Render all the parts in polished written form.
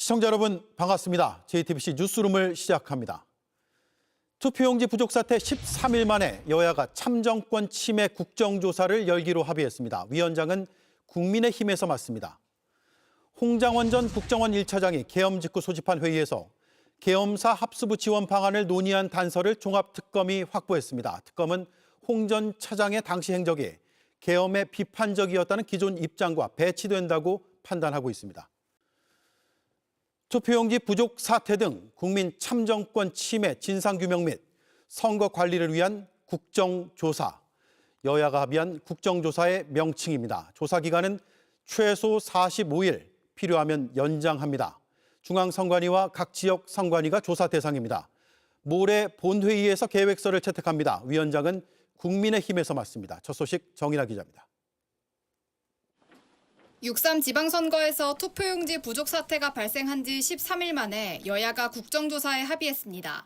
시청자 여러분 반갑습니다. JTBC 뉴스룸을 시작합니다. 투표용지 부족 사태 13일 만에 여야가 참정권 침해 국정조사를 열기로 합의했습니다. 위원장은 국민의힘에서 맡습니다. 홍장원 전 국정원 1차장이 계엄 직후 소집한 회의에서 계엄사 합수부 지원 방안을 논의한 단서를 종합특검이 확보했습니다. 특검은 홍 전 차장의 당시 행적이 계엄에 비판적이었다는 기존 입장과 배치된다고 판단하고 있습니다. 투표용지 부족 사태 등 국민 참정권 침해 진상규명 및 선거 관리를 위한 국정조사. 여야가 합의한 국정조사의 명칭입니다. 조사 기간은 최소 45일, 필요하면 연장합니다. 중앙선관위와 각 지역 선관위가 조사 대상입니다. 모레 본회의에서 계획서를 채택합니다. 위원장은 국민의힘에서 맡습니다. 첫 소식 정인아 기자입니다. 6.3 지방선거에서 투표용지 부족 사태가 발생한 지 13일 만에 여야가 국정조사에 합의했습니다.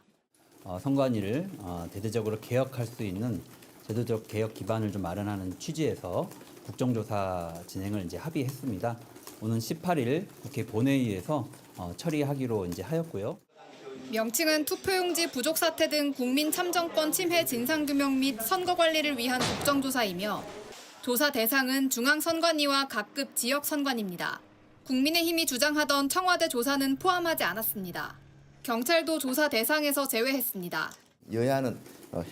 선관위를 대대적으로 개혁할 수 있는 제도적 개혁 기반을 좀 마련하는 취지에서 국정조사 진행을 합의했습니다. 오는 18일 국회 본회의에서 처리하기로 하였고요. 명칭은 투표용지 부족 사태 등 국민 참정권 침해 진상규명 및 선거 관리를 위한 국정조사이며 조사 대상은 중앙선관위와 각급 지역선관위입니다. 국민의힘이 주장하던 청와대 조사는 포함하지 않았습니다. 경찰도 조사 대상에서 제외했습니다. 여야는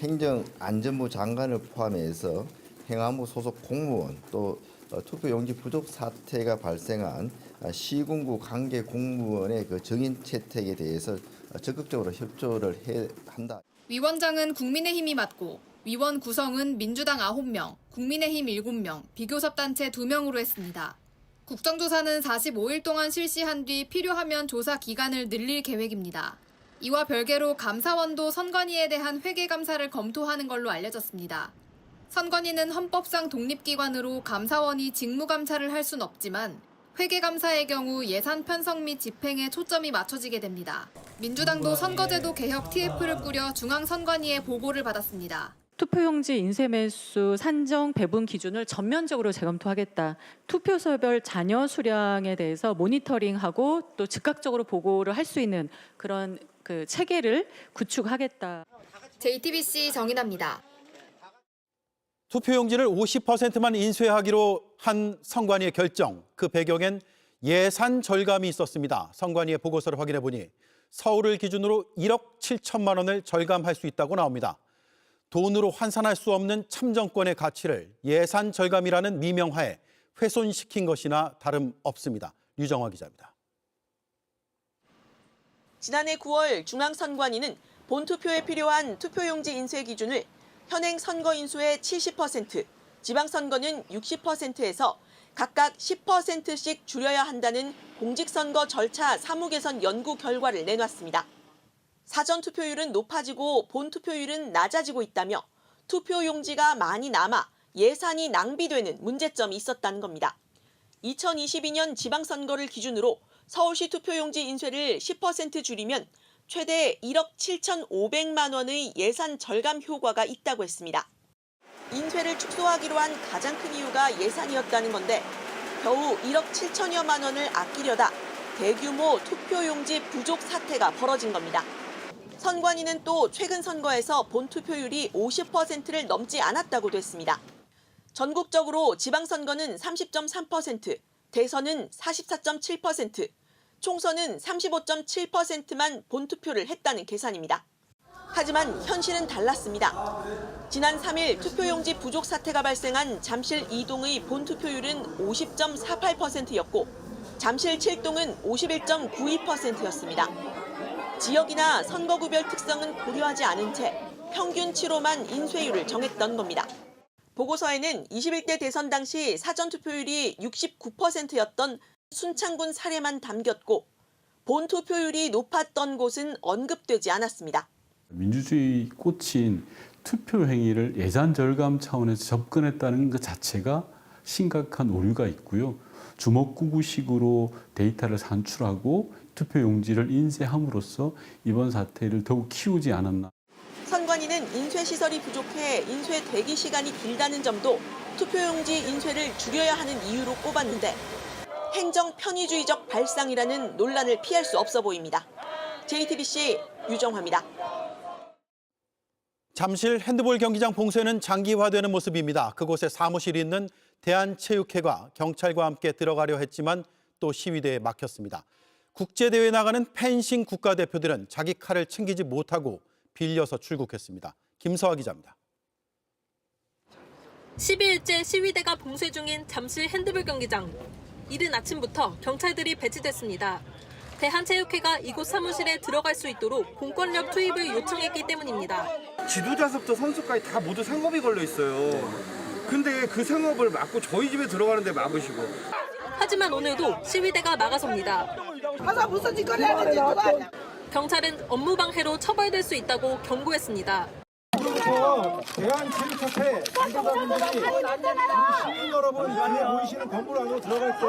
행정안전부 장관을 포함해서 행안부 소속 공무원 또 투표용지 부족 사태가 발생한 시군구 관계 공무원의 정인 채택에 대해서 적극적으로 협조를 해야 한다. 위원장은 국민의힘이 맡고 위원 구성은 민주당 9명, 국민의힘 7명, 비교섭단체 2명으로 했습니다. 국정조사는 45일 동안 실시한 뒤 필요하면 조사 기간을 늘릴 계획입니다. 이와 별개로 감사원도 선관위에 대한 회계감사를 검토하는 걸로 알려졌습니다. 선관위는 헌법상 독립기관으로 감사원이 직무감사를 할 순 없지만 회계감사의 경우 예산 편성 및 집행에 초점이 맞춰지게 됩니다. 민주당도 선거제도 개혁 TF를 꾸려 중앙선관위에 보고를 받았습니다. 투표용지 인쇄 매수 산정 배분 기준을 전면적으로 재검토하겠다. 투표소별 잔여 수량에 대해서 모니터링하고 또 즉각적으로 보고를 할 수 있는 그런 체계를 구축하겠다. JTBC 정인아입니다. 투표용지를 50%만 인쇄하기로 한 선관위의 결정. 그 배경엔 예산 절감이 있었습니다. 선관위의 보고서를 확인해 보니 서울을 기준으로 1억 7천만 원을 절감할 수 있다고 나옵니다. 돈으로 환산할 수 없는 참정권의 가치를 예산 절감이라는 미명하에 훼손시킨 것이나 다름없습니다. 류정화 기자입니다. 지난해 9월 중앙선관위는 본투표에 필요한 투표용지 인쇄 기준을 현행 선거 인수의 70%, 지방선거는 60%에서 각각 10%씩 줄여야 한다는 공직선거 절차 사무 개선 연구 결과를 내놨습니다. 사전 투표율은 높아지고 본 투표율은 낮아지고 있다며 투표용지가 많이 남아 예산이 낭비되는 문제점이 있었다는 겁니다. 2022년 지방선거를 기준으로 서울시 투표용지 인쇄를 10% 줄이면 최대 1억 7,500만 원의 예산 절감 효과가 있다고 했습니다. 인쇄를 축소하기로 한 가장 큰 이유가 예산이었다는 건데 겨우 1억 7천여만 원을 아끼려다 대규모 투표용지 부족 사태가 벌어진 겁니다. 선관위는 또 최근 선거에서 본투표율이 50%를 넘지 않았다고도 했습니다. 전국적으로 지방선거는 30.3%, 대선은 44.7%, 총선은 35.7%만 본투표를 했다는 계산입니다. 하지만 현실은 달랐습니다. 지난 3일 투표용지 부족 사태가 발생한 잠실 2동의 본투표율은 50.48%였고 잠실 7동은 51.92%였습니다. 지역이나 선거구별 특성은 고려하지 않은 채 평균 치로만 인쇄율을 정했던 겁니다. 보고서에는 21대 대선 당시 사전투표율이 69%였던 순창군 사례만 담겼고 본투표율이 높았던 곳은 언급되지 않았습니다. 민주주의 꽃인 투표 행위를 예산 절감 차원에서 접근했다는 것 자체가 심각한 오류가 있고요. 주먹구구식으로 데이터를 산출하고 투표용지를 인쇄함으로써 이번 사태를 더욱 키우지 않았나. 선관위는 인쇄시설이 부족해 인쇄 대기 시간이 길다는 점도 투표용지 인쇄를 줄여야 하는 이유로 꼽았는데 행정 편의주의적 발상이라는 논란을 피할 수 없어 보입니다. JTBC 유정화입니다. 잠실 핸드볼 경기장 봉쇄는 장기화되는 모습입니다. 그곳에 사무실이 있는 대한체육회가 경찰과 함께 들어가려 했지만 또 시위대에 막혔습니다. 국제대회에 나가는 펜싱 국가대표들은 자기 칼을 챙기지 못하고 빌려서 출국했습니다. 김서아 기자입니다. 12일째 시위대가 봉쇄 중인 잠실 핸드볼 경기장. 이른 아침부터 경찰들이 배치됐습니다. 대한체육회가 이곳 사무실에 들어갈 수 있도록 공권력 투입을 요청했기 때문입니다. 지도자서부터 선수까지 다 모두 상업이 걸려 있어요. 근데 그 상업을 막고 저희 집에 들어가는데 막으시고. 하지만 오늘도 시위대가 나가섭니다. 가서 무슨 짓거리 하는지 누가 아냐. 경찰은 업무방해로 처벌될 수 있다고 경고했습니다. 대한체육협회 관계자분들이 시민 여러분 안에 보이시는 건물 안으로 들어갈 때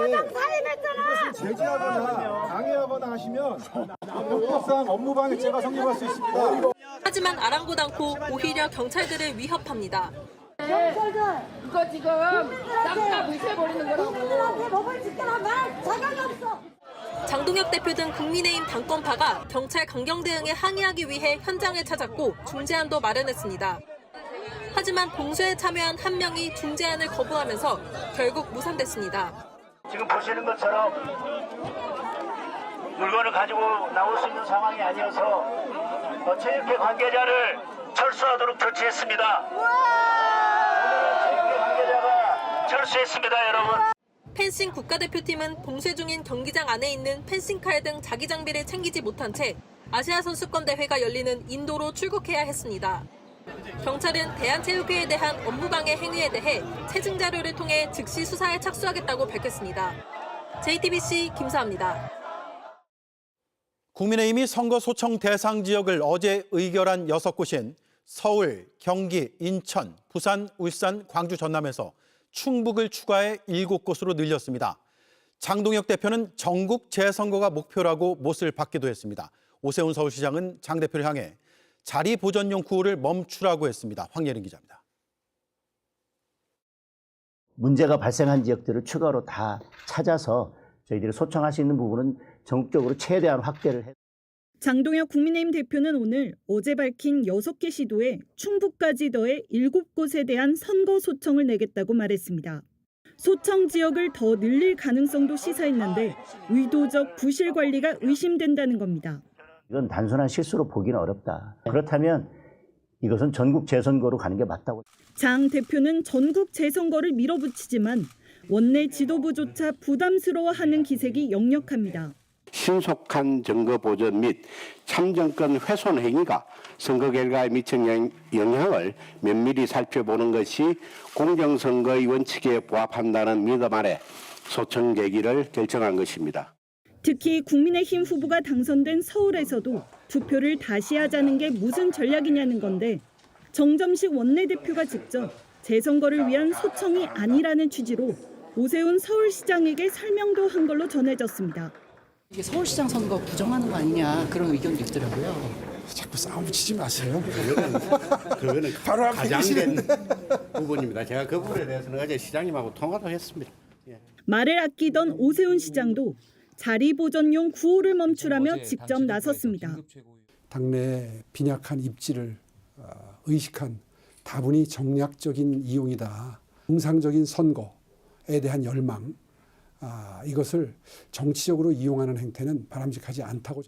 이것을 제지하거나 방해하거나 하시면 법상 업무방해죄가 성립할 수 있습니다. 하지만 아랑곳 않고 오히려 경찰들을 위협합니다. 그거 지금 싹다 무시해버리는 거라고. 법을 지켜라 말 자격이 없어. 장동혁 대표 등 국민의힘 당권파가 경찰 강경 대응에 항의하기 위해 현장을 찾았고 중재안도 마련했습니다. 하지만 봉쇄에 참여한 한 명이 중재안을 거부하면서 결국 무산됐습니다. 지금 보시는 것처럼 물건을 가지고 나올 수 있는 상황이 아니어서 체육회 관계자를 철수하도록 조치했습니다. 오늘은 체육회 관계자가 철수했습니다, 여러분. 펜싱 국가대표팀은 봉쇄 중인 경기장 안에 있는 펜싱칼 등 자기 장비를 챙기지 못한 채 아시아 선수권 대회가 열리는 인도로 출국해야 했습니다. 경찰은 대한체육회에 대한 업무방해 행위에 대해 체증 자료를 통해 즉시 수사에 착수하겠다고 밝혔습니다. JTBC 김사입니다. 국민의힘이 선거 소청 대상 지역을 어제 의결한 6곳인 서울, 경기, 인천, 부산, 울산, 광주, 전남에서 충북을 추가해 7곳으로 늘렸습니다. 장동혁 대표는 전국 재선거가 목표라고 못을 받기도 했습니다. 오세훈 서울시장은 장 대표를 향해 자리 보전용 구호를 멈추라고 했습니다. 황예린 기자입니다. 문제가 발생한 지역들을 추가로 다 찾아서 저희들이 소청할 수 있는 부분은 전국적으로 최대한 확대를 했습니다. 장동혁 국민의힘 대표는 오늘 어제 밝힌 6개 시도에 충북까지 더해 7곳에 대한 선거 소청을 내겠다고 말했습니다. 소청 지역을 더 늘릴 가능성도 시사했는데 의도적 부실 관리가 의심된다는 겁니다. 이건 단순한 실수로 보기는 어렵다. 그렇다면 이것은 전국 재선거로 가는 게 맞다고. 장 대표는 전국 재선거를 밀어붙이지만 원내 지도부조차 부담스러워하는 기색이 역력합니다. 신속한 증거 보전 및 참정권 훼손 행위가 선거 결과에 미친 영향을 면밀히 살펴보는 것이 공정선거의 원칙에 부합한다는 믿음 아래 소청 계기를 결정한 것입니다. 특히 국민의힘 후보가 당선된 서울에서도 투표를 다시 하자는 게 무슨 전략이냐는 건데 정점식 원내대표가 직접 재선거를 위한 소청이 아니라는 취지로 오세훈 서울시장에게 설명도 한 걸로 전해졌습니다. 이게 서울시장 선거 부정하는 거 아니냐 그런 의견도 있더라고요. 자꾸 싸움 붙이지 마세요. 그거는 바로 앞에 가장된 부분입니다. 제가 그 부분에 대해서는 어제 시장님하고 통화도 했습니다. 말을 아끼던 오세훈 시장도 자리 보전용 구호를 멈추라며 직접 나섰습니다. 당내 빈약한 입지를 의식한 다분히 정략적인 이용이다. 정상적인 선거에 대한 열망, 이것을 정치적으로 이용하는 행태는 바람직하지 않다고.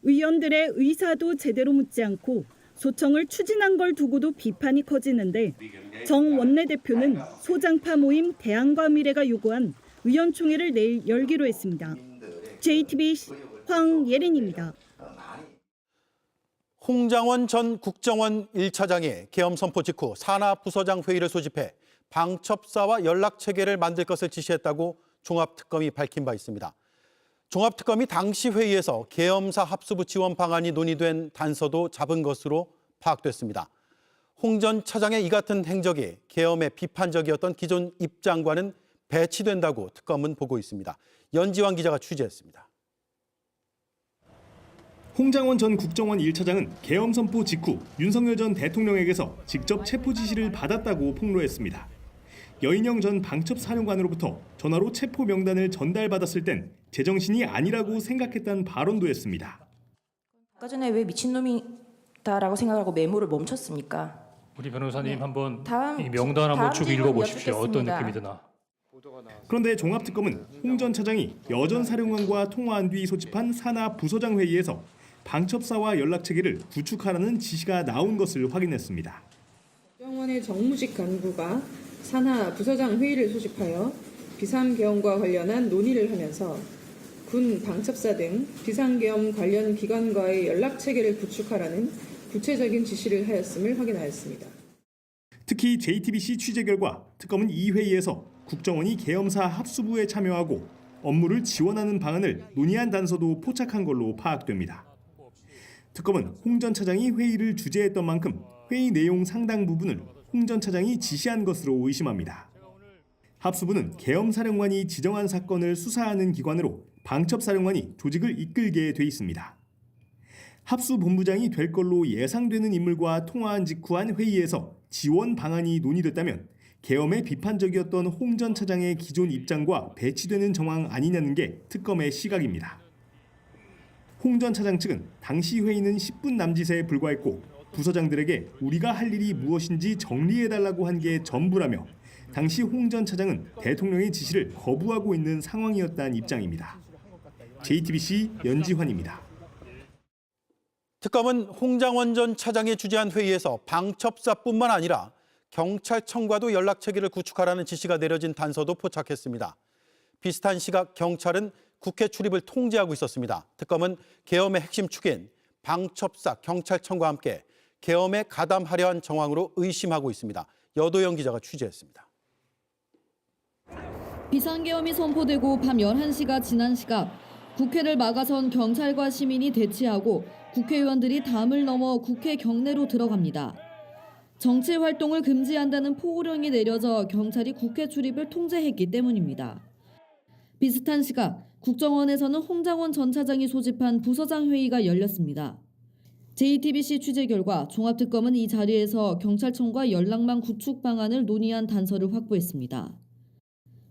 의원들의 의사도 제대로 묻지 않고 소청을 추진한 걸 두고도 비판이 커지는데 정 원내대표는 소장파 모임 대안과 미래가 요구한 의원총회를 내일 열기로 했습니다. JTBC 황예린입니다. 홍장원 전 국정원 1차장이 계엄 선포 직후 산하부서장 회의를 소집해 방첩사와 연락체계를 만들 것을 지시했다고 종합특검이 밝힌 바 있습니다. 종합특검이 당시 회의에서 계엄사 합수부 지원 방안이 논의된 단서도 잡은 것으로 파악됐습니다. 홍 전 차장의 이 같은 행적이 계엄에 비판적이었던 기존 입장과는 배치된다고 특검은 보고 있습니다. 연지환 기자가 취재했습니다. 홍장원 전 국정원 1차장은 계엄 선포 직후 윤석열 전 대통령에게서 직접 체포 지시를 받았다고 폭로했습니다. 여인영 전 방첩사령관으로부터 전화로 체포 명단을 전달받았을 땐 제정신이 아니라고 생각했다는 발언도 했습니다. 아까 전에 왜 미친놈이다라고 생각하고 메모를 멈췄습니까? 우리 변호사님 한번 다음- 이 명단 한번 다음 쭉 질문 읽어보십시오. 어떤 여쭙겠습니다. 느낌이 드나. 그런데 종합특검은 홍 전 차장이 여 전 사령관과 통화한 뒤 소집한 산하 부서장 회의에서 방첩사와 연락체계를 구축하라는 지시가 나온 것을 확인했습니다. 국정원의 정무직 간부가 산하 부서장 회의를 소집하여 비상계엄과 관련한 논의를 하면서 군, 방첩사 등 비상계엄 관련 기관과의 연락체계를 구축하라는 구체적인 지시를 하였음을 확인하였습니다. 특히 JTBC 취재 결과 특검은 이 회의에서 국정원이 계엄사 합수부에 참여하고 업무를 지원하는 방안을 논의한 단서도 포착한 걸로 파악됩니다. 특검은 홍 전 차장이 회의를 주재했던 만큼 회의 내용 상당 부분을 홍 전 차장이 지시한 것으로 의심합니다. 합수부는 계엄사령관이 지정한 사건을 수사하는 기관으로 방첩사령관이 조직을 이끌게 돼 있습니다. 합수본부장이 될 걸로 예상되는 인물과 통화한 직후한 회의에서 지원 방안이 논의됐다면 계엄에 비판적이었던 홍 전 차장의 기존 입장과 배치되는 정황 아니냐는 게 특검의 시각입니다. 홍 전 차장 측은 당시 회의는 10분 남짓에 불과했고 부서장들에게 우리가 할 일이 무엇인지 정리해달라고 한 게 전부라며 당시 홍 전 차장은 대통령의 지시를 거부하고 있는 상황이었다는 입장입니다. JTBC 연지환입니다. 특검은 홍장원 전 차장이 주재한 회의에서 방첩사뿐만 아니라 경찰청과도 연락체계를 구축하라는 지시가 내려진 단서도 포착했습니다. 비슷한 시각 경찰은 국회 출입을 통제하고 있었습니다. 특검은 계엄의 핵심 축인 방첩사, 경찰청과 함께 계엄에 가담하려 한 정황으로 의심하고 있습니다. 여도영 기자가 취재했습니다. 비상계엄이 선포되고 밤 11시가 지난 시각 국회를 막아선 경찰과 시민이 대치하고 국회의원들이 담을 넘어 국회 경내로 들어갑니다. 정치 활동을 금지한다는 포고령이 내려져 경찰이 국회 출입을 통제했기 때문입니다. 비슷한 시각 국정원에서는 홍장원 전 차장이 소집한 부서장 회의가 열렸습니다. JTBC 취재 결과 종합특검은 이 자리에서 경찰청과 연락망 구축 방안을 논의한 단서를 확보했습니다.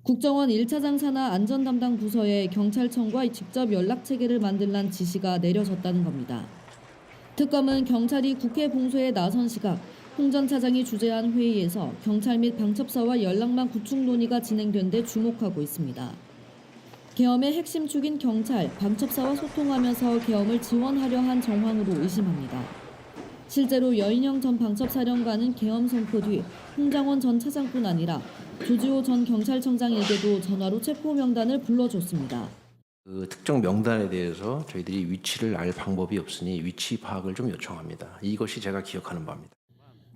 국정원 1차장 산하 안전담당 부서에 경찰청과 직접 연락체계를 만들란 지시가 내려졌다는 겁니다. 특검은 경찰이 국회 봉쇄에 나선 시각 홍 전 차장이 주재한 회의에서 경찰 및 방첩사와 연락망 구축 논의가 진행된 데 주목하고 있습니다. 계엄의 핵심 축인 경찰, 방첩사와 소통하면서 계엄을 지원하려 한 정황으로 의심합니다. 실제로 여인영 전 방첩사령관은 계엄 선포 뒤 홍장원 전 차장뿐 아니라 조지호 전 경찰청장에게도 전화로 체포 명단을 불러줬습니다. 그 특정 명단에 대해서 저희들이 위치를 알 방법이 없으니 위치 파악을 좀 요청합니다. 이것이 제가 기억하는 바입니다.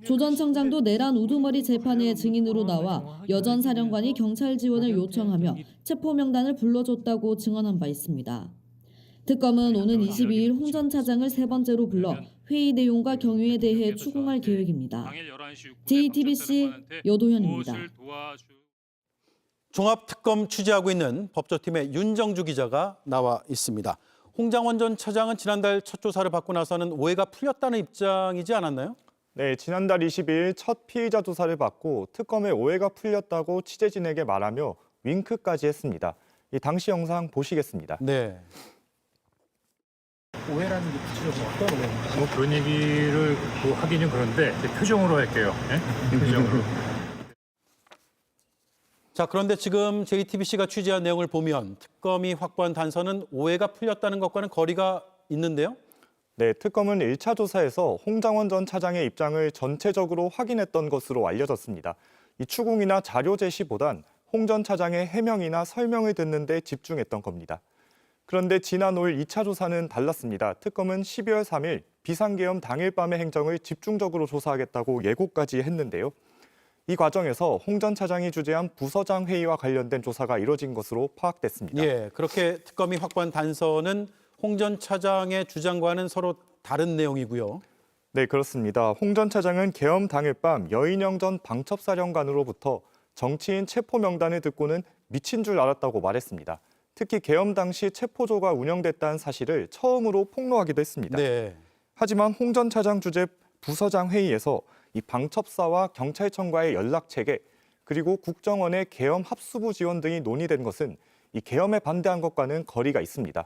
조 전 청장도 내란 우두머리 재판의 증인으로 나와 여 전 사령관이 경찰 지원을 요청하며 체포 명단을 불러줬다고 증언한 바 있습니다. 특검은 오는 22일 홍 전 차장을 세 번째로 불러 회의 내용과 경위에 대해 추궁할 계획입니다. JTBC 여도현입니다. 종합특검 취재하고 있는 법조팀의 윤정주 기자가 나와 있습니다. 홍장원 전 차장은 지난달 첫 조사를 받고 나서는 오해가 풀렸다는 입장이지 않았나요? 네, 지난달 20일 첫 피의자 조사를 받고 특검의 오해가 풀렸다고 취재진에게 말하며 윙크까지 했습니다. 이 당시 영상 보시겠습니다. 네. 오해라는 게 구체적으로 어떤 오해입니까? 뭐 그런 얘기를 뭐 하기는 그런데 표정으로 할게요. 네? 표정으로. 자, 그런데 지금 JTBC가 취재한 내용을 보면 특검이 확보한 단서는 오해가 풀렸다는 것과는 거리가 있는데요? 네, 특검은 1차 조사에서 홍장원 전 차장의 입장을 전체적으로 확인했던 것으로 알려졌습니다. 이 추궁이나 자료 제시보단 홍 전 차장의 해명이나 설명을 듣는 데 집중했던 겁니다. 그런데 지난 올 2차 조사는 달랐습니다. 특검은 12월 3일 비상계엄 당일 밤의 행정을 집중적으로 조사하겠다고 예고까지 했는데요. 이 과정에서 홍 전 차장이 주재한 부서장 회의와 관련된 조사가 이뤄진 것으로 파악됐습니다. 예, 그렇게 특검이 확보한 단서는 홍 전 차장의 주장과는 서로 다른 내용이고요. 네, 그렇습니다. 홍 전 차장은 계엄 당일 밤 여인영 전 방첩사령관으로부터 정치인 체포 명단을 듣고는 미친 줄 알았다고 말했습니다. 특히 계엄 당시 체포조가 운영됐다는 사실을 처음으로 폭로하기도 했습니다. 네. 하지만 홍 전 차장 주재 부서장 회의에서 이 방첩사와 경찰청과의 연락체계 그리고 국정원의 계엄 합수부 지원 등이 논의된 것은 이 계엄에 반대한 것과는 거리가 있습니다.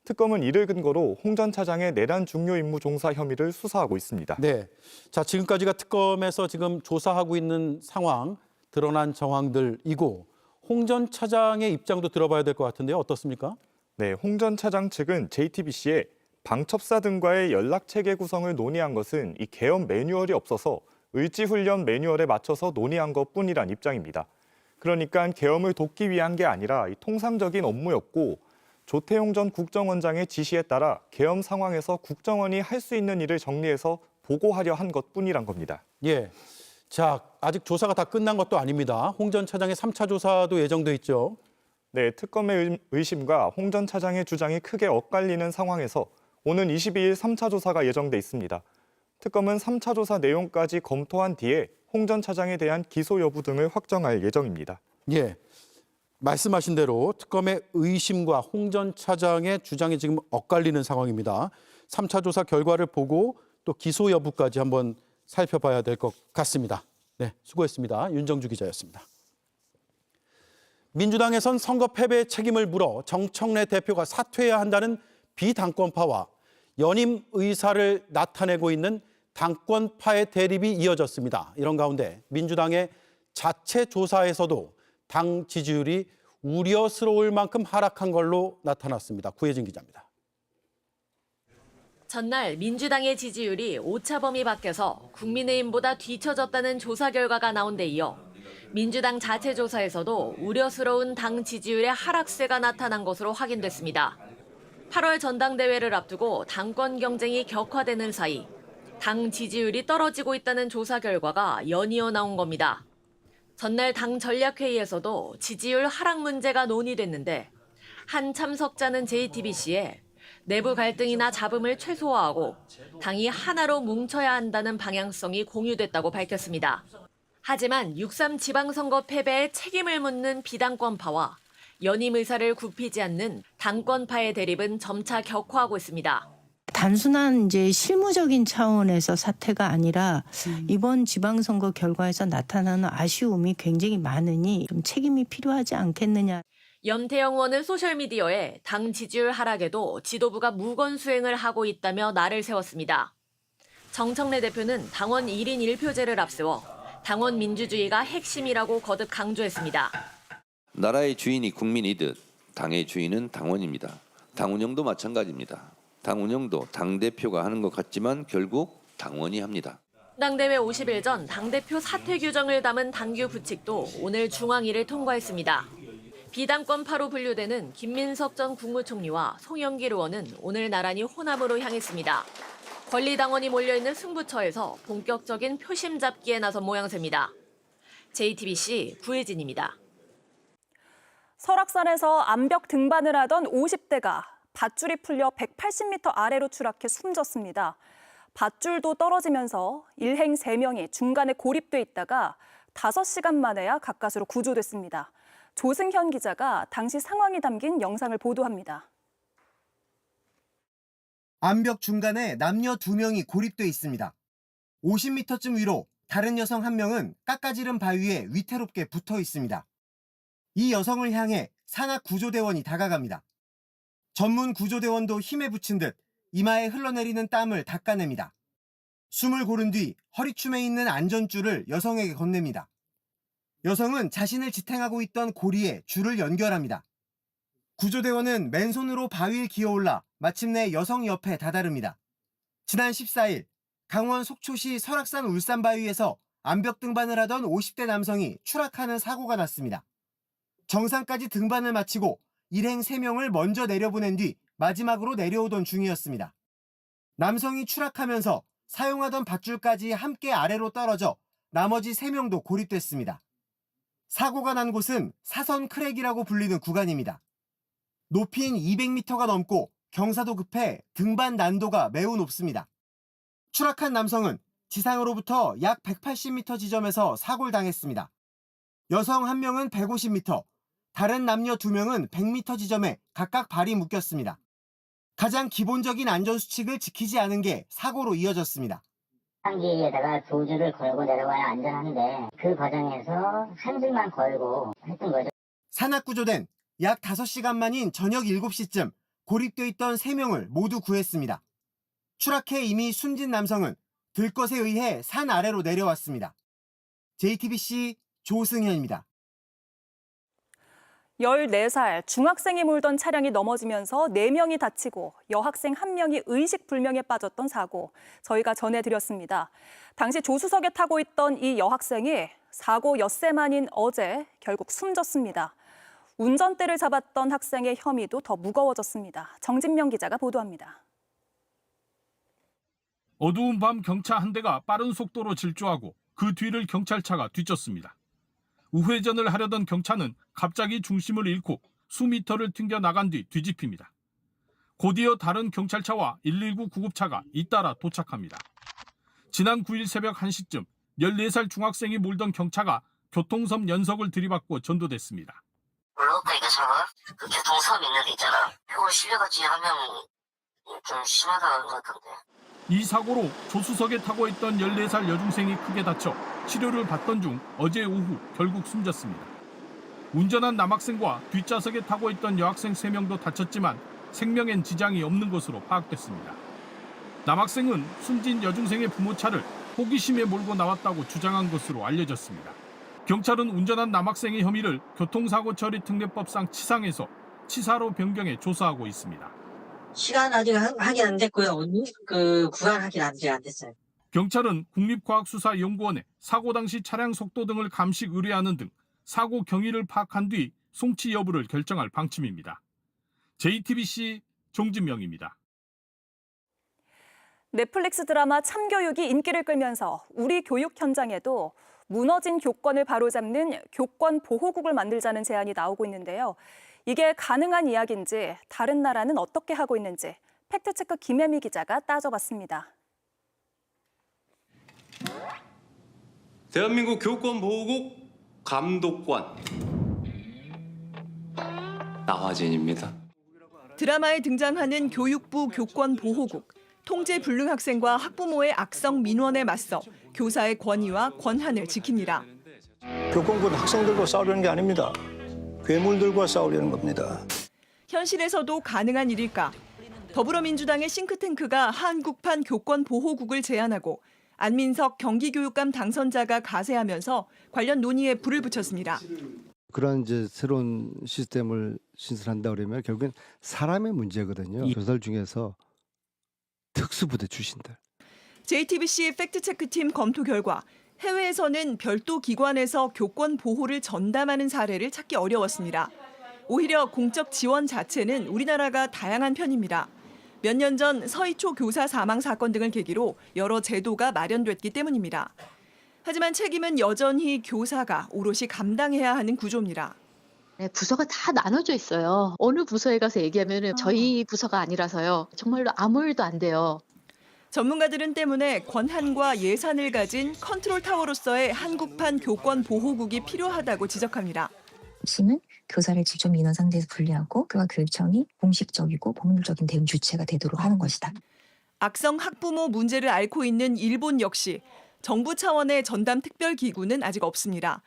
특검은 이를 근거로 홍 전 차장의 내란 중요 임무 종사 혐의를 수사하고 있습니다. 네, 자 지금까지가 특검에서 지금 조사하고 있는 상황, 드러난 정황들이고 홍 전 차장의 입장도 들어봐야 될 것 같은데요. 어떻습니까? 네, 홍 전 차장 측은 JTBC에 방첩사 등과의 연락체계 구성을 논의한 것은 이 계엄 매뉴얼이 없어서 의지훈련 매뉴얼에 맞춰서 논의한 것뿐이란 입장입니다. 그러니까 계엄을 돕기 위한 게 아니라 이 통상적인 업무였고 조태용 전 국정원장의 지시에 따라 계엄 상황에서 국정원이 할 수 있는 일을 정리해서 보고하려 한 것뿐이란 겁니다. 예, 자 아직 조사가 다 끝난 것도 아닙니다. 홍 전 차장의 3차 조사도 예정돼 있죠. 네, 특검의 의심과 홍 전 차장의 주장이 크게 엇갈리는 상황에서 오는 22일 3차 조사가 예정돼 있습니다. 특검은 3차 조사 내용까지 검토한 뒤에 홍 전 차장에 대한 기소 여부 등을 확정할 예정입니다. 예, 말씀하신 대로 특검의 의심과 홍 전 차장의 주장이 지금 엇갈리는 상황입니다. 3차 조사 결과를 보고 또 기소 여부까지 한번 살펴봐야 될 것 같습니다. 네, 수고했습니다. 윤정주 기자였습니다. 민주당에선 선거 패배의 책임을 물어 정청래 대표가 사퇴해야 한다는 비당권파와 연임 의사를 나타내고 있는 당권파의 대립이 이어졌습니다. 이런 가운데 민주당의 자체 조사에서도 당 지지율이 우려스러울 만큼 하락한 걸로 나타났습니다. 구혜진 기자입니다. 전날 민주당의 지지율이 오차범위 밖에서 국민의힘보다 뒤처졌다는 조사 결과가 나온 데 이어 민주당 자체 조사에서도 우려스러운 당 지지율의 하락세가 나타난 것으로 확인됐습니다. 8월 전당대회를 앞두고 당권 경쟁이 격화되는 사이 당 지지율이 떨어지고 있다는 조사 결과가 연이어 나온 겁니다. 전날 당 전략회의에서도 지지율 하락 문제가 논의됐는데 한 참석자는 JTBC에 내부 갈등이나 잡음을 최소화하고 당이 하나로 뭉쳐야 한다는 방향성이 공유됐다고 밝혔습니다. 하지만 6.3 지방선거 패배에 책임을 묻는 비당권파와 연임 의사를 굽히지 않는 당권파의 대립은 점차 격화하고 있습니다. 단순한 이제 실무적인 차원에서 사태가 아니라 이번 지방선거 결과에서 나타나는 아쉬움이 굉장히 많으니 좀 책임이 필요하지 않겠느냐. 염태영 의원은 소셜미디어에 당 지지율 하락에도 지도부가 무건수행을 하고 있다며 날을 세웠습니다. 정청래 대표는 당원 1인 1표제를 앞세워 당원 민주주의가 핵심이라고 거듭 강조했습니다. 나라의 주인이 국민이듯 당의 주인은 당원입니다. 당 운영도 마찬가지입니다. 당 운영도 당대표가 하는 것 같지만 결국 당원이 합니다. 당대회 50일 전 당대표 사퇴 규정을 담은 당규 부칙도 오늘 중앙위를 통과했습니다. 비당권파로 분류되는 김민석 전 국무총리와 송영길 의원은 오늘 나란히 호남으로 향했습니다. 권리당원이 몰려있는 승부처에서 본격적인 표심 잡기에 나선 모양새입니다. JTBC 구혜진입니다. 설악산에서 암벽 등반을 하던 50대가 밧줄이 풀려 180m 아래로 추락해 숨졌습니다. 밧줄도 떨어지면서 일행 3명이 중간에 고립돼 있다가 5시간 만에야 가까스로 구조됐습니다. 조승현 기자가 당시 상황이 담긴 영상을 보도합니다. 암벽 중간에 남녀 2명이 고립돼 있습니다. 50m쯤 위로 다른 여성 1명은 깎아지른 바위에 위태롭게 붙어 있습니다. 이 여성을 향해 산악 구조대원이 다가갑니다. 전문 구조대원도 힘에 부친 듯 이마에 흘러내리는 땀을 닦아냅니다. 숨을 고른 뒤 허리춤에 있는 안전줄을 여성에게 건넵니다. 여성은 자신을 지탱하고 있던 고리에 줄을 연결합니다. 구조대원은 맨손으로 바위를 기어올라 마침내 여성 옆에 다다릅니다. 지난 14일 강원 속초시 설악산 울산바위에서 암벽 등반을 하던 50대 남성이 추락하는 사고가 났습니다. 정상까지 등반을 마치고 일행 3명을 먼저 내려보낸 뒤 마지막으로 내려오던 중이었습니다. 남성이 추락하면서 사용하던 밧줄까지 함께 아래로 떨어져 나머지 3명도 고립됐습니다. 사고가 난 곳은 사선 크랙이라고 불리는 구간입니다. 높이는 200m가 넘고 경사도 급해 등반 난도가 매우 높습니다. 추락한 남성은 지상으로부터 약 180m 지점에서 사고를 당했습니다. 여성 1명은 150m, 다른 남녀 2명은 100m 지점에 각각 발이 묶였습니다. 가장 기본적인 안전수칙을 지키지 않은 게 사고로 이어졌습니다. 항기에다가 두 줄을 걸고 내려가야 안전한데 그 과정에서 한 줄만 걸고 했던 거죠. 산악구조된 약 5시간 만인 저녁 7시쯤 고립돼 있던 3명을 모두 구했습니다. 추락해 이미 숨진 남성은 들것에 의해 산 아래로 내려왔습니다. JTBC 조승현입니다. 14살 중학생이 몰던 차량이 넘어지면서 4명이 다치고 여학생 1명이 의식불명에 빠졌던 사고 저희가 전해드렸습니다. 당시 조수석에 타고 있던 이 여학생이 사고 엿새 만인 어제 결국 숨졌습니다. 운전대를 잡았던 학생의 혐의도 더 무거워졌습니다. 정진명 기자가 보도합니다. 어두운 밤 경차 한 대가 빠른 속도로 질주하고 그 뒤를 경찰차가 뒤쫓습니다. 우회전을 하려던 경차는 갑자기 중심을 잃고 수미터를 튕겨 나간 뒤 뒤집힙니다. 곧이어 다른 경찰차와 119 구급차가 잇따라 도착합니다. 지난 9일 새벽 1시쯤 14살 중학생이 몰던 경차가 교통섬 연석을 들이받고 전도됐습니다. 올라오니까 차가 그 교통섬 있는 데 있잖아. 그걸 실려같이 하면 좀 심하다는 것 같은데. 이 사고로 조수석에 타고 있던 14살 여중생이 크게 다쳐 치료를 받던 중 어제 오후 결국 숨졌습니다. 운전한 남학생과 뒷좌석에 타고 있던 여학생 3명도 다쳤지만 생명엔 지장이 없는 것으로 파악됐습니다. 남학생은 숨진 여중생의 부모 차를 호기심에 몰고 나왔다고 주장한 것으로 알려졌습니다. 경찰은 운전한 남학생의 혐의를 교통사고 처리 특례법상 치상해서 치사로 변경해 조사하고 있습니다. 시간 아직 확인 안 됐고요. 그 구간 확인 아직 안 됐어요. 경찰은 국립과학수사연구원에 사고 당시 차량 속도 등을 감식 의뢰하는 등 사고 경위를 파악한 뒤 송치 여부를 결정할 방침입니다. JTBC 정진명입니다. 넷플릭스 드라마 참교육이 인기를 끌면서 우리 교육 현장에도 무너진 교권을 바로잡는 교권 보호국을 만들자는 제안이 나오고 있는데요. 이게 가능한 이야기인지 다른 나라는 어떻게 하고 있는지 팩트체크 김혜미 기자가 따져봤습니다. 대한민국 교권보호국 감독관 나화진입니다. 드라마에 등장하는 교육부 교권보호국. 통제불능 학생과 학부모의 악성 민원에 맞서 교사의 권위와 권한을 지킵니다. 교권군 학생들과 싸우려는 게 아닙니다. 괴물들과 싸우려는 겁니다. 현실에서도 가능한 일일까? 더불어민주당의 싱크탱크가 한국판 교권보호국을 제안하고 안민석 경기교육감 당선자가 가세하면서 관련 논의에 불을 붙였습니다. 그런 이제 새로운 시스템을 신설한다 그러면 결국엔 사람의 문제거든요. 교사들 중에서 특수부대 출신들. JTBC 팩트체크팀 검토 결과 해외에서는 별도 기관에서 교권 보호를 전담하는 사례를 찾기 어려웠습니다. 오히려 공적 지원 자체는 우리나라가 다양한 편입니다. 몇 년 전 서희초 교사 사망 사건 등을 계기로 여러 제도가 마련됐기 때문입니다. 하지만 책임은 여전히 교사가 오롯이 감당해야 하는 구조입니다. 네, 부서가 다 나눠져 있어요. 어느 부서에 가서 얘기하면 저희 부서가 아니라서요. 정말로 아무 일도 안 돼요. 전문가들은 때문에 권한과 예산을 가진 컨트롤 타워로서의 한국판 교권 보호국이 필요하다고 지적합니다. 핵심은 교사를 직접 민원 상대에서 분리하고 그와 교육청이 공식적이고 법률적인 대응 주체가 되도록 하는 것이다. 악성 학부모 문제를 앓고 있는 일본 역시 정부 차원의 전담 특별기구는 아직 없습니다.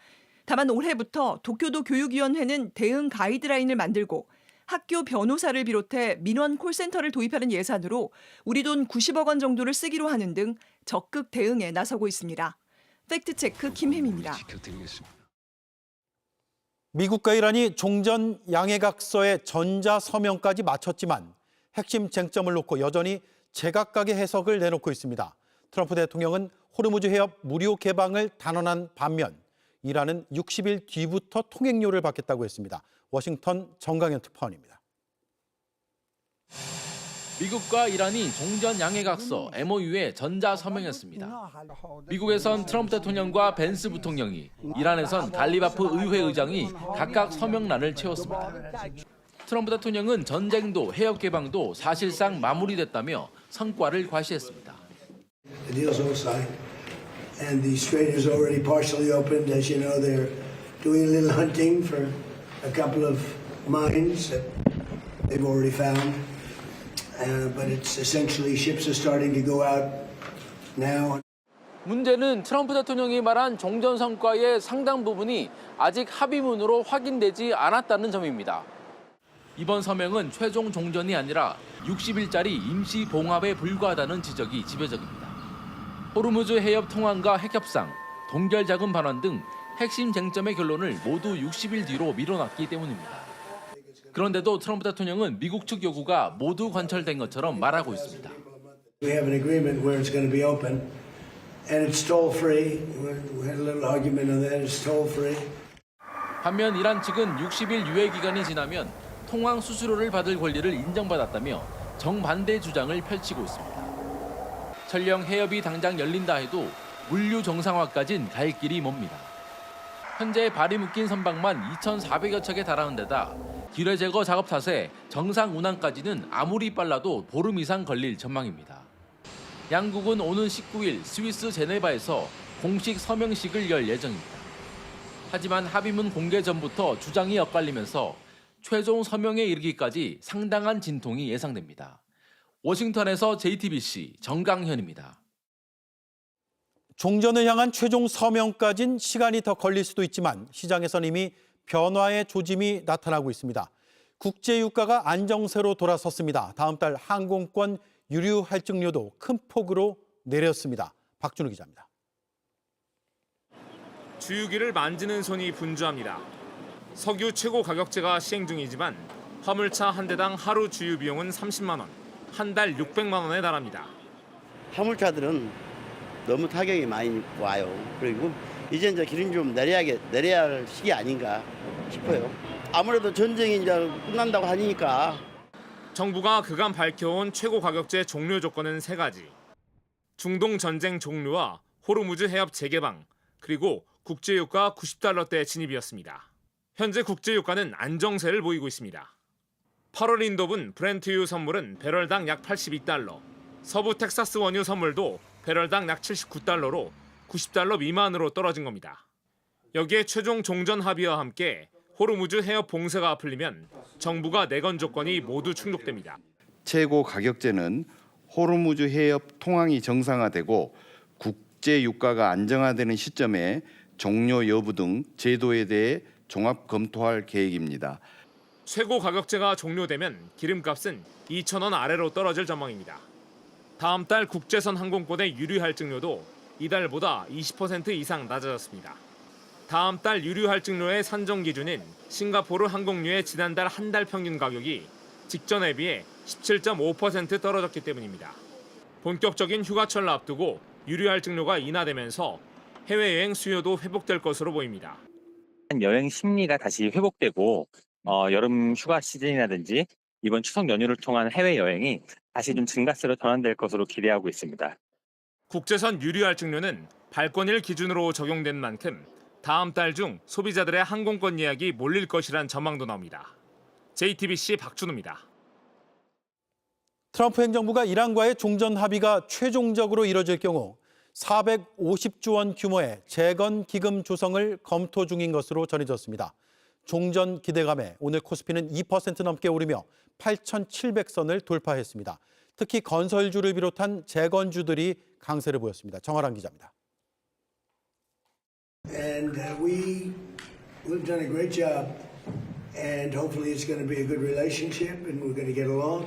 다만 올해부터 도쿄도 교육위원회는 대응 가이드라인을 만들고 학교 변호사를 비롯해 민원 콜센터를 도입하는 예산으로 우리 돈 90억 원 정도를 쓰기로 하는 등 적극 대응에 나서고 있습니다. 팩트체크 김혜미입니다. 미국과 이란이 종전 양해각서의 전자서명까지 마쳤지만 핵심 쟁점을 놓고 여전히 제각각의 해석을 내놓고 있습니다. 트럼프 대통령은 호르무즈 해협 무료 개방을 단언한 반면 이란은 60일 뒤부터 통행료를 받겠다고 했습니다. 워싱턴 정강현 특파원입니다. 미국과 이란이 종전 양해각서 MOU에 전자서명했습니다. 미국에선 트럼프 대통령과 벤스 부통령이, 이란에선 갈리바프 의회 의장이 각각 서명란을 채웠습니다. 트럼프 대통령은 전쟁도 해협 개방도 사실상 마무리됐다며 성과를 과시했습니다. And the strait is already partially opened. As you know, they're doing a little hunting for a couple of mines that they've already found. But it's essentially ships are starting to go out now. 문제는 트럼프 대통령이 말한 종전 성과의 상당 부분이 아직 합의문으로 확인되지 않았다는 점입니다. 이번 서명은 최종 종전이 아니라 60일짜리 임시 봉합에 불과하다는 지적이 지배적입니다. 호르무즈 해협 통항과 핵협상, 동결 자금 반환 등 핵심 쟁점의 결론을 모두 60일 뒤로 미뤄놨기 때문입니다. 그런데도 트럼프 대통령은 미국 측 요구가 모두 관철된 것처럼 말하고 있습니다. We have an agreement where it's going to be open, and it's toll-free. We had a little argument on that. It's toll-free. 반면 이란 측은 60일 유예 기간이 지나면 통항 수수료를 받을 권리를 인정받았다며 정반대 주장을 펼치고 있습니다. 설령 해협이 당장 열린다 해도 물류 정상화까진 갈 길이 멉니다. 현재 발이 묶인 선박만 2,400여 척에 달하는 데다 기뢰 제거 작업 탓에 정상 운항까지는 아무리 빨라도 보름 이상 걸릴 전망입니다. 양국은 오는 19일 스위스 제네바에서 공식 서명식을 열 예정입니다. 하지만 합의문 공개 전부터 주장이 엇갈리면서 최종 서명에 이르기까지 상당한 진통이 예상됩니다. 워싱턴에서 JTBC 정강현입니다. 종전을 향한 최종 서명까지는 시간이 더 걸릴 수도 있지만 시장에선 이미 변화의 조짐이 나타나고 있습니다. 국제유가가 안정세로 돌아섰습니다. 다음 달 항공권 유류 할증료도 큰 폭으로 내렸습니다. 박준우 기자입니다. 주유기를 만지는 손이 분주합니다. 석유 최고 가격제가 시행 중이지만 화물차 한 대당 하루 주유 비용은 30만 원, 한 달 600만 원에 달합니다. 화물차들은 너무 타격이 많이 와요. 그리고 이제 기름 좀 내려야 할 시기 아닌가 싶어요. 아무래도 전쟁이 이제 끝난다고 하니까. 정부가 그간 밝혀온 최고 가격제 종료 조건은 3가지. 중동 전쟁 종료와 호르무즈 해협 재개방, 그리고 국제유가 90달러대 진입이었습니다. 현재 국제유가는 안정세를 보이고 있습니다. 8월 인도분 브렌트유 선물은 배럴당 약 82달러, 서부 텍사스 원유 선물도 배럴당 약 79달러로 90달러 미만으로 떨어진 겁니다. 여기에 최종 종전 합의와 함께 호르무즈 해협 봉쇄가 풀리면 정부가 내건 조건이 모두 충족됩니다. 최고 가격제는 호르무즈 해협 통항이 정상화되고 국제 유가가 안정화되는 시점에 종료 여부 등 제도에 대해 종합 검토할 계획입니다. 최고 가격제가 종료되면 기름값은 2,000원 아래로 떨어질 전망입니다. 다음 달 국제선 항공권의 유류 할증료도 이달보다 20% 이상 낮아졌습니다. 다음 달 유류 할증료의 산정 기준인 싱가포르 항공유의 지난달 한 달 평균 가격이 직전에 비해 17.5% 떨어졌기 때문입니다. 본격적인 휴가철을 앞두고 유류 할증료가 인하되면서 해외여행 수요도 회복될 것으로 보입니다. 여행 심리가 다시 회복되고 여름 휴가 시즌이라든지 이번 추석 연휴를 통한 해외여행이 다시 좀 증가세로 전환될 것으로 기대하고 있습니다. 국제선 유류 할증료는 발권일 기준으로 적용된 만큼 다음 달 중 소비자들의 항공권 예약이 몰릴 것이란 전망도 나옵니다. JTBC 박준우입니다. 트럼프 행정부가 이란과의 종전 합의가 최종적으로 이뤄질 경우 450조 원 규모의 재건 기금 조성을 검토 중인 것으로 전해졌습니다. 종전 기대감에 오늘 코스피는 2% 넘게 오르며 8,700선을 돌파했습니다. 특히 건설주를 비롯한 재건주들이 강세를 보였습니다. 정아랑 기자입니다. And we've done a great job, and hopefully it's going to be a good relationship, and we're going to get along.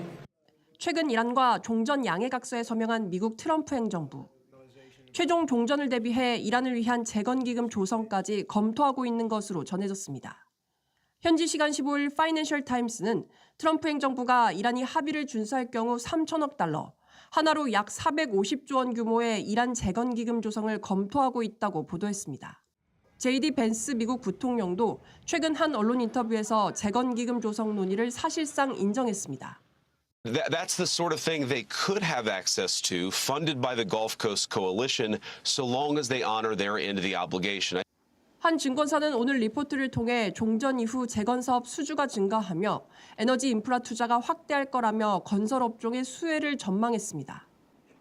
최근 이란과 종전 양해각서에 서명한 미국 트럼프 행정부. 최종 종전을 대비해 이란을 위한 재건기금 조성까지 검토하고 있는 것으로 전해졌습니다. 현지 시간 15일 파이낸셜 타임스는 트럼프 행정부가 이란이 합의를 준수할 경우 3천억 달러, 하나로 약 450조 원 규모의 이란 재건기금 조성을 검토하고 있다고 보도했습니다. JD 벤스 미국 부통령도 최근 한 언론 인터뷰에서 재건기금 조성 논의를 사실상 인정했습니다. That's the sort of thing they could have access to, funded by the Gulf Coast Coalition, so long as they honor their end of the obligation. 한 증권사는 오늘 리포트를 통해 종전 이후 재건 사업 수주가 증가하며 에너지 인프라 투자가 확대할 거라며 건설 업종의 수혜를 전망했습니다.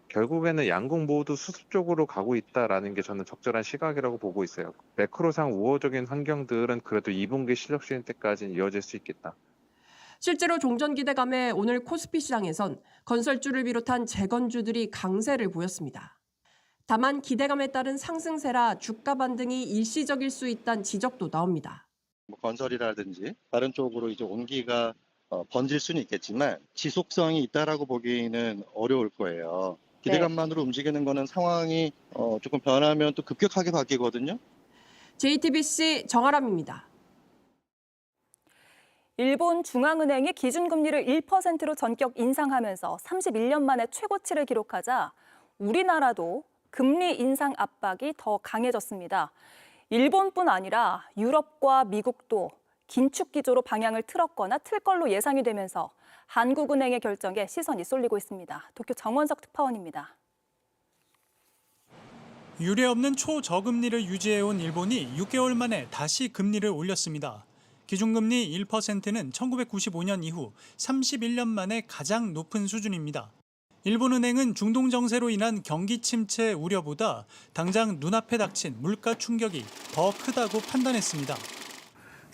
결국에는 양국 모두 수습 쪽으로 가고 있다라는 게 저는 적절한 시각이라고 보고 있어요. 매크로상 우호적인 환경들은 그래도 2분기 실적 시즌 때까지는 이어질 수 있겠다. 실제로 종전 기대감에 오늘 코스피 시장에선 건설주를 비롯한 재건주들이 강세를 보였습니다. 다만 기대감에 따른 상승세라 주가 반등이 일시적일 수 있다는 지적도 나옵니다. 건설이라든지 다른 쪽으로 이제 온기가 번질 수는 있겠지만 지속성이 있다라고 보기는 어려울 거예요. 기대감만으로 움직이는 거는 상황이 조금 변하면 또 급격하게 바뀌거든요. JTBC 정아람입니다. 일본 중앙은행이 기준금리를 1%로 전격 인상하면서 31년 만에 최고치를 기록하자 우리나라도 금리 인상 압박이 더 강해졌습니다. 일본뿐 아니라 유럽과 미국도 긴축 기조로 방향을 틀었거나 틀 걸로 예상이 되면서 한국은행의 결정에 시선이 쏠리고 있습니다. 도쿄 정원석 특파원입니다. 유례없는 초저금리를 유지해온 일본이 6개월 만에 다시 금리를 올렸습니다. 기준금리 1%는 1995년 이후 31년 만에 가장 높은 수준입니다. 일본은행은 중동 정세로 인한 경기 침체 우려보다 당장 눈앞에 닥친 물가 충격이 더 크다고 판단했습니다.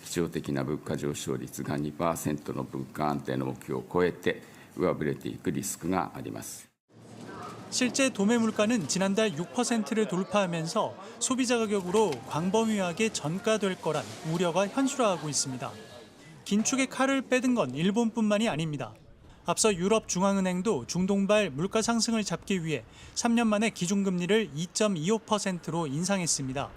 基調的な物価上昇率が 2% の物価安定の目標を超えて上振れていくリスクがあります。 실제 도매 물가는 지난달 6%를 돌파하면서 소비자 가격으로 광범위하게 전가될 거란 우려가 현실화하고 있습니다. 긴축의 칼을 빼든 건 일본뿐만이 아닙니다. 앞서 유럽 중앙은행도 중동발 물가 상승을 잡기 위해 3년 만에 기준금리를 2.25%로 인상했습니다.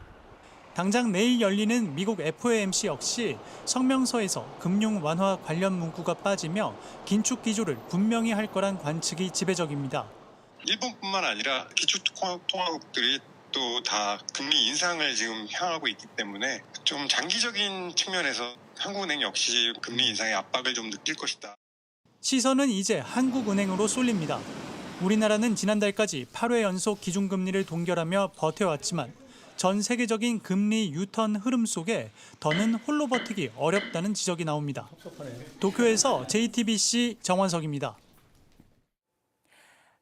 당장 내일 열리는 미국 FOMC 역시 성명서에서 금융 완화 관련 문구가 빠지며 긴축 기조를 분명히 할 거란 관측이 지배적입니다. 일본뿐만 아니라 기축통화국들이 또 다 금리 인상을 지금 향하고 있기 때문에 좀 장기적인 측면에서 한국은행 역시 금리 인상의 압박을 좀 느낄 것이다. 시선은 이제 한국은행으로 쏠립니다. 우리나라는 지난달까지 8회 연속 기준금리를 동결하며 버텨왔지만 전 세계적인 금리 유턴 흐름 속에 더는 홀로 버티기 어렵다는 지적이 나옵니다. 도쿄에서 JTBC 정원석입니다.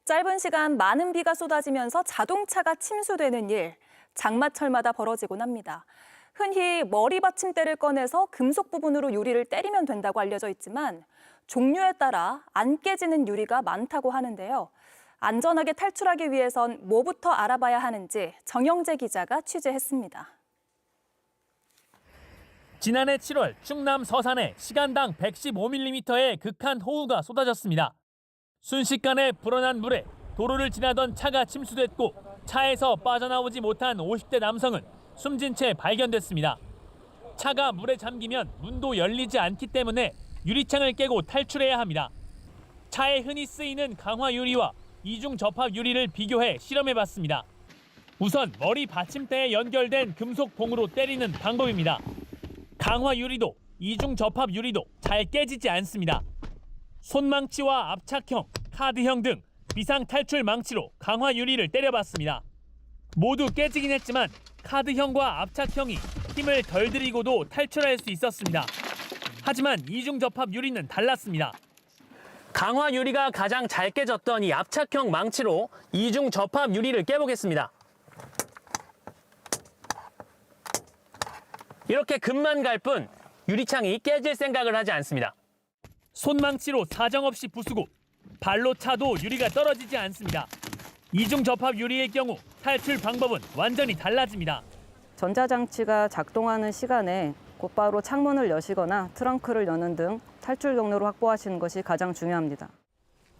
짧은 시간 많은 비가 쏟아지면서 자동차가 침수되는 일, 장마철마다 벌어지곤 합니다. 흔히 머리 받침대를 꺼내서 금속 부분으로 유리를 때리면 된다고 알려져 있지만 종류에 따라 안 깨지는 유리가 많다고 하는데요. 안전하게 탈출하기 위해선 뭐부터 알아봐야 하는지 정영재 기자가 취재했습니다. 지난해 7월 충남 서산에 시간당 115mm의 극한 호우가 쏟아졌습니다. 순식간에 불어난 물에 도로를 지나던 차가 침수됐고 차에서 빠져나오지 못한 50대 남성은 숨진 채 발견됐습니다. 차가 물에 잠기면 문도 열리지 않기 때문에 유리창을 깨고 탈출해야 합니다. 차에 흔히 쓰이는 강화 유리와 이중 접합 유리를 비교해 실험해봤습니다. 우선 머리 받침대에 연결된 금속 봉으로 때리는 방법입니다. 강화 유리도 이중 접합 유리도 잘 깨지지 않습니다. 손망치와 압착형, 카드형 등 비상 탈출 망치로 강화 유리를 때려봤습니다. 모두 깨지긴 했지만 카드형과 압착형이 힘을 덜 들이고도 탈출할 수 있었습니다. 하지만 이중 접합 유리는 달랐습니다. 강화 유리가 가장 잘 깨졌던 이 압착형 망치로 이중 접합 유리를 깨보겠습니다. 이렇게 금만 갈 뿐 유리창이 깨질 생각을 하지 않습니다. 손망치로 사정없이 부수고 발로 차도 유리가 떨어지지 않습니다. 이중 접합 유리의 경우 탈출 방법은 완전히 달라집니다. 전자장치가 작동하는 시간에 곧바로 창문을 여시거나 트렁크를 여는 등 탈출 경로를 확보하시는 것이 가장 중요합니다.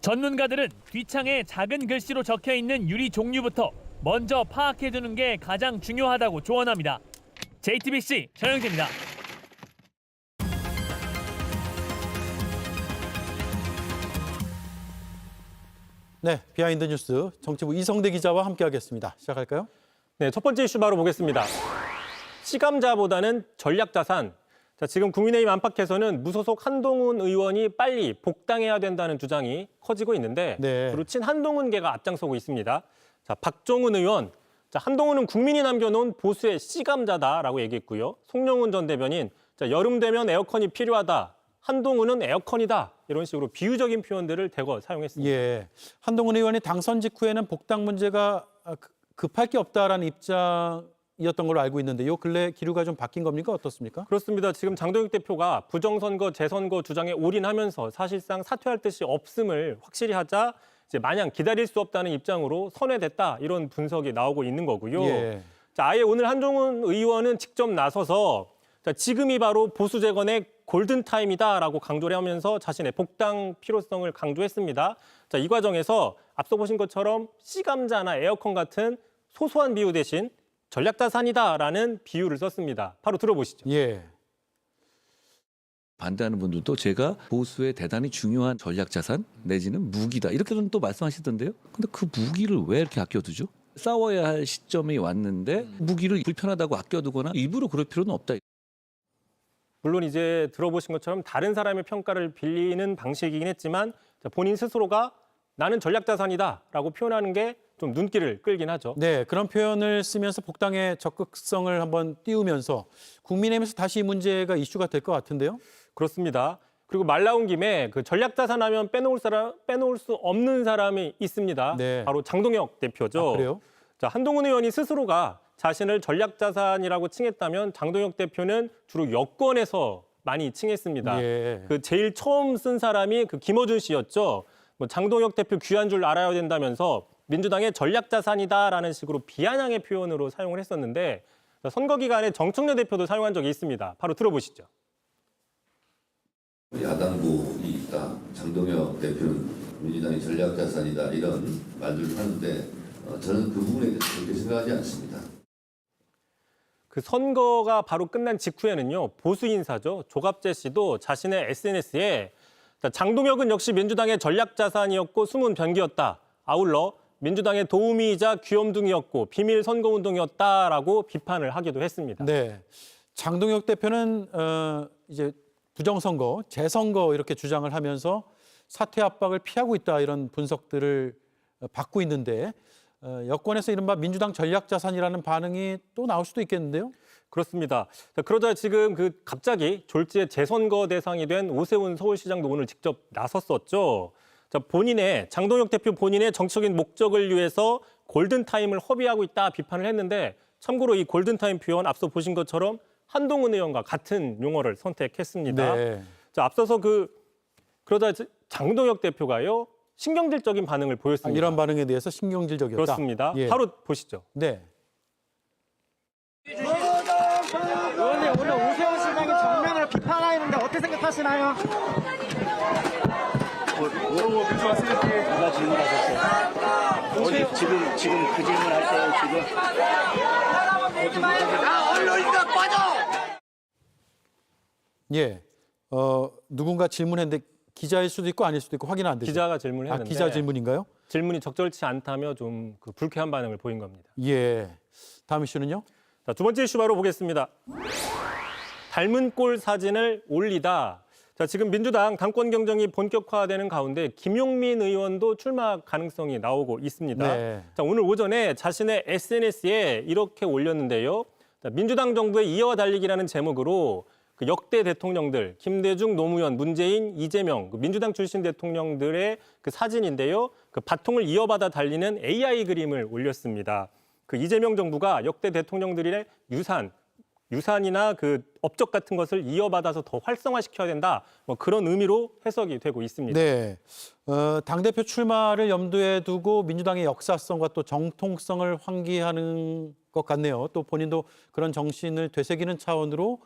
전문가들은 뒷창에 작은 글씨로 적혀있는 유리 종류부터 먼저 파악해두는 게 가장 중요하다고 조언합니다. JTBC 전영재입니다. 네, 비하인드 뉴스 정치부 이성대 기자와 함께하겠습니다. 시작할까요? 네, 첫 번째 이슈 바로 보겠습니다. 시감자보다는 전략자산. 자, 지금 국민의힘 안팎에서는 무소속 한동훈 의원이 빨리 복당해야 된다는 주장이 커지고 있는데 주로 친한동훈계가 앞장서고 있습니다. 자, 박종훈 의원, 자, 한동훈은 국민이 남겨놓은 보수의 씨감자다라고 얘기했고요. 송영훈 전 대변인, 자, 여름 되면 에어컨이 필요하다. 한동훈은 에어컨이다. 이런 식으로 비유적인 표현들을 대거 사용했습니다. 예, 한동훈 의원이 당선 직후에는 복당 문제가 급할 게 없다라는 입장이었던 걸로 알고 있는데 요 근래 기류가 좀 바뀐 겁니까? 어떻습니까? 그렇습니다. 지금 장동익 대표가 부정선거, 재선거 주장에 올인하면서 사실상 사퇴할 뜻이 없음을 확실히 하자 이제 마냥 기다릴 수 없다는 입장으로 선회됐다 이런 분석이 나오고 있는 거고요. 예. 자, 아예 오늘 한동훈 의원은 직접 나서서 자, 지금이 바로 보수 재건의 골든타임이다라고 강조를 하면서 자신의 복당 필요성을 강조했습니다. 자, 이 과정에서 앞서 보신 것처럼 씨감자나 에어컨 같은 소소한 비유 대신 전략자산이다라는 비유를 썼습니다. 바로 들어보시죠. 예. 반대하는 분들도 제가 보수의 대단히 중요한 전략자산 내지는 무기다 이렇게는 또 말씀하시던데요. 근데 그 무기를 왜 이렇게 아껴두죠? 싸워야 할 시점이 왔는데 무기를 불편하다고 아껴두거나 일부러 그럴 필요는 없다. 물론 이제 들어보신 것처럼 다른 사람의 평가를 빌리는 방식이긴 했지만 본인 스스로가 나는 전략자산이다라고 표현하는 게 좀 눈길을 끌긴 하죠. 네, 그런 표현을 쓰면서 복당의 적극성을 한번 띄우면서 국민의힘에서 다시 이 문제가 이슈가 될 것 같은데요. 그렇습니다. 그리고 말 나온 김에 그 전략자산 하면 빼놓을 수 없는 사람이 있습니다. 네. 바로 장동혁 대표죠. 아, 그래요? 자, 한동훈 의원이 스스로가 자신을 전략자산이라고 칭했다면 장동혁 대표는 주로 여권에서 많이 칭했습니다. 예. 그 제일 처음 쓴 사람이 그 김어준 씨였죠. 뭐 장동혁 대표 귀한 줄 알아야 된다면서 민주당의 전략자산이다라는 식으로 비아냥의 표현으로 사용을 했었는데 선거 기간에 정청래 대표도 사용한 적이 있습니다. 바로 들어보시죠. 야당복이 있다. 장동혁 대표는 민주당의 전략자산이다. 이런 말들을 하는데 저는 그 부분에 대해서 그렇게 생각하지 않습니다. 그 선거가 바로 끝난 직후에는요. 보수 인사죠. 조갑재 씨도 자신의 SNS에 장동혁은 역시 민주당의 전략자산이었고 숨은 병기였다. 아울러 민주당의 도우미이자 귀염둥이였고 비밀 선거운동이었다라고 비판을 하기도 했습니다. 네, 장동혁 대표는 이제 부정선거, 재선거 이렇게 주장을 하면서 사퇴 압박을 피하고 있다 이런 분석들을 받고 있는데 여권에서 이른바 민주당 전략자산이라는 반응이 또 나올 수도 있겠는데요? 그렇습니다. 자, 그러자 지금 갑자기 졸지에 재선거 대상이 된 오세훈 서울시장도 오늘 직접 나섰었죠. 자, 장동혁 대표 본인의 정치적인 목적을 위해서 골든타임을 허비하고 있다 비판을 했는데 참고로 이 골든타임 표현 앞서 보신 것처럼 한동훈 의원과 같은 용어를 선택했습니다. 네. 자, 앞서서 그러자 장동혁 대표가요. 신경질적인 반응을 보였습니다. 이런 반응에 대해서 신경질적이었다. 그렇습니다. 예. 바로 보시죠. 네. 의원님 오늘 오세훈 시장이 정면으로 비판하는데 어떻게 생각하시나요? 누가 질문하셨어요? 지금 그 질문할 때 지금 언론인가 빠져! 예, 누군가 질문했는데 기자일 수도 있고 아닐 수도 있고 확인은 안 되죠. 기자가 질문했는데 기자 질문인가요? 질문이 적절치 않다며 좀 불쾌한 반응을 보인 겁니다. 예, 다음 이슈는요? 자, 두 번째 이슈 바로 보겠습니다. 닮은 꼴 사진을 올리다. 자, 지금 민주당 당권 경쟁이 본격화되는 가운데 김용민 의원도 출마 가능성이 나오고 있습니다. 네. 자, 오늘 오전에 자신의 SNS에 이렇게 올렸는데요. 자, 민주당 정부의 이어와 달리기라는 제목으로 그 역대 대통령들 김대중, 노무현, 문재인, 이재명 민주당 출신 대통령들의 그 사진인데요. 그 바통을 이어받아 달리는 AI 그림을 올렸습니다. 그 이재명 정부가 역대 대통령들의 유산이나 그 업적 같은 것을 이어받아서 더 활성화시켜야 된다. 뭐 그런 의미로 해석이 되고 있습니다. 네, 당대표 출마를 염두에 두고 민주당의 역사성과 또 정통성을 환기하는 것 같네요. 또 본인도 그런 정신을 되새기는 차원으로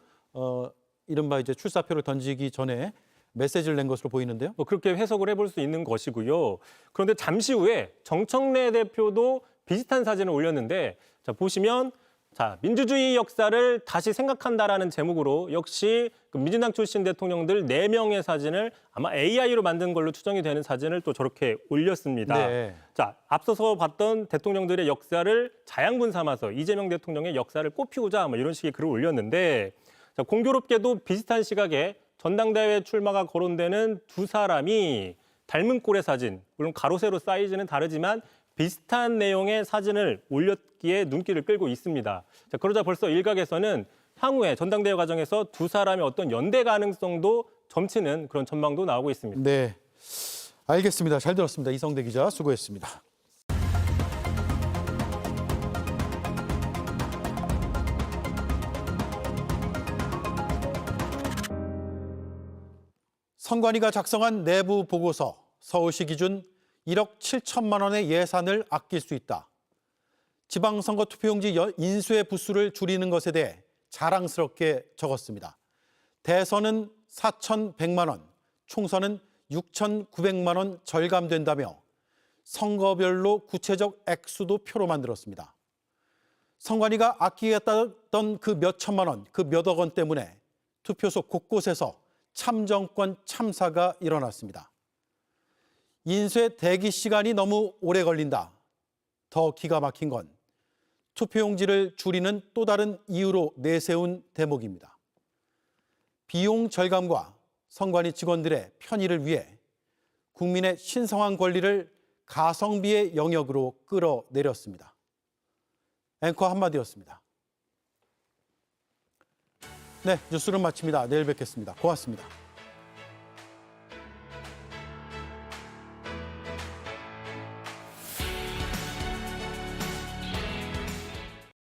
이른바 이제 출사표를 던지기 전에 메시지를 낸 것으로 보이는데요. 뭐 그렇게 해석을 해볼 수 있는 것이고요. 그런데 잠시 후에 정청래 대표도 비슷한 사진을 올렸는데 자, 보시면 자, 민주주의 역사를 다시 생각한다라는 제목으로 역시 그 민주당 출신 대통령들 4명의 사진을 아마 AI로 만든 걸로 추정이 되는 사진을 또 저렇게 올렸습니다. 네. 자, 앞서서 봤던 대통령들의 역사를 자양분 삼아서 이재명 대통령의 역사를 꼽히고자 뭐 이런 식의 글을 올렸는데 자, 공교롭게도 비슷한 시각에 전당대회 출마가 거론되는 두 사람이 닮은 꼴의 사진, 물론 가로 세로 사이즈는 다르지만 비슷한 내용의 사진을 올렸기에 눈길을 끌고 있습니다. 자, 그러자 벌써 일각에서는 향후에 전당대회 과정에서 두 사람의 어떤 연대 가능성도 점치는 그런 전망도 나오고 있습니다. 네, 알겠습니다. 잘 들었습니다. 이성대 기자 수고했습니다. 선관위가 작성한 내부 보고서, 서울시 기준 1억 7천만 원의 예산을 아낄 수 있다. 지방선거 투표용지 인쇄 부수를 줄이는 것에 대해 자랑스럽게 적었습니다. 대선은 4,100만 원, 총선은 6,900만 원 절감된다며 선거별로 구체적 액수도 표로 만들었습니다. 선관위가 아끼겠다던 그 몇 천만 원, 그 몇억 원 때문에 투표소 곳곳에서 참정권 참사가 일어났습니다. 인쇄 대기 시간이 너무 오래 걸린다. 더 기가 막힌 건 투표용지를 줄이는 또 다른 이유로 내세운 대목입니다. 비용 절감과 선관위 직원들의 편의를 위해 국민의 신성한 권리를 가성비의 영역으로 끌어내렸습니다. 앵커 한마디였습니다. 네, 뉴스를 마칩니다. 내일 뵙겠습니다. 고맙습니다.